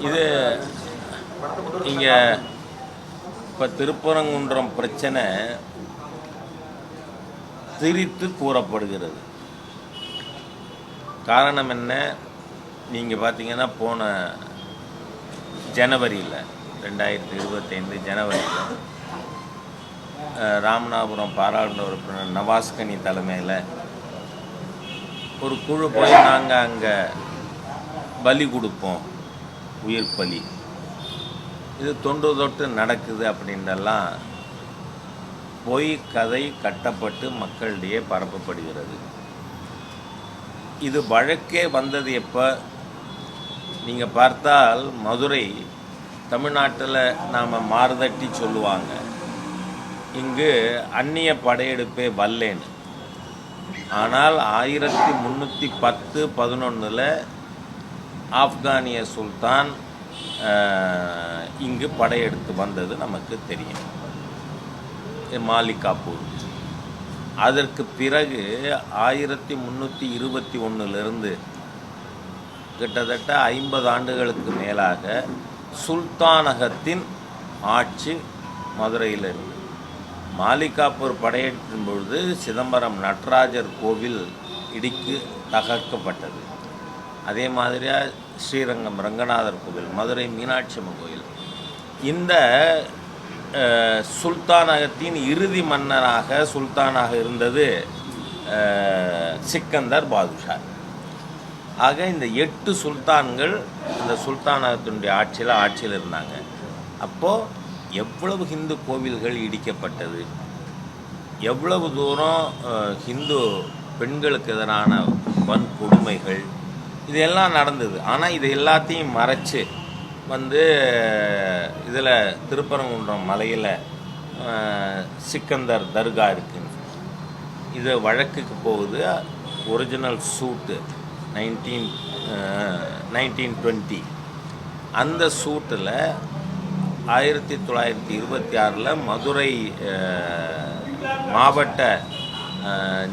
இது இங்கே இப்போ திருப்பரங்குன்றம் பிரச்சனை திரித்து கூறப்படுகிறது. காரணம் என்ன? நீங்கள் பார்த்தீங்கன்னா போன ஜனவரியில் 2025 ஜனவரியில் ராமநாதபுரம் பாராளுமன்ற உறுப்பினர் நவாஸ்கனி தலைமையில் ஒரு குழு போய் நாங்கள் அங்கே பலி கொடுப்போம், உயிர் பலி, இது தொன்று தொட்டு நடக்குது அப்படின்றெல்லாம் பொய் கதை கட்டப்பட்டு மக்களிடையே பரப்பப்படுகிறது. இது வழக்கே வந்தது எப்போ? நீங்கள் பார்த்தால் மதுரை தமிழ்நாட்டில் நாம் மாறுதட்டி சொல்லுவாங்க, இங்கு அந்நிய படையெடுப்பே வல்லேன்னு. ஆனால் 1310-11 ஆப்கானிய சுல்தான் இங்கு படையெடுத்து வந்தது நமக்கு தெரியும், மாலிகாப்பூர். அதற்கு பிறகு 1321 கிட்டத்தட்ட 50 ஆண்டுகளுக்கு மேலாக சுல்தானகத்தின் ஆட்சி மதுரையில் இருந்தது. மாலிகாப்பூர் படையெடுப்பின் பொழுது சிதம்பரம் நடராஜர் கோவில் இடிக்கு தகர்க்கப்பட்டது. அதே மாதிரியாக ஸ்ரீரங்கம் ரங்கநாதர் கோவில், மதுரை மீனாட்சி அம்மன் கோவில். இந்த சுல்தானகத்தின் இறுதி மன்னராக சுல்தானாக இருந்தது சிக்கந்தர் பாதுஷா. ஆக இந்த 8 சுல்தான்கள் அந்த சுல்தானகத்தினுடைய ஆட்சியில் இருந்தாங்க. அப்போது எவ்வளவு ஹிந்து கோவில்கள் இடிக்கப்பட்டது, எவ்வளவு தூரம் ஹிந்து பெண்களுக்கு எதிரான வன்கொடுமைகள், இதெல்லாம் நடந்தது. ஆனால் இது எல்லாத்தையும் மறைச்சு இதில் திருப்பரங்குன்றம் மலையில் சிக்கந்தர் தர்கா இருக்குன்னு இது வழக்குக்கு போகுது. ஒரிஜினல் சூட்டு 1920 அந்த சூட்டில் 1926 மதுரை மாவட்ட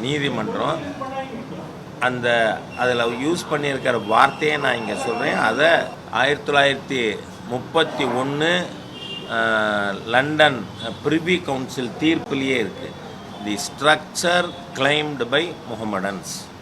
நீதிமன்றம் அதில் யூஸ் பண்ணியிருக்கிற வார்த்தையை நான் இங்கே சொல்கிறேன். அதை 1931 லண்டன் பிரிவி கவுன்சில் தீர்ப்பிலேயே இருக்குது. The structure claimed by முஹம்மடன்ஸ்.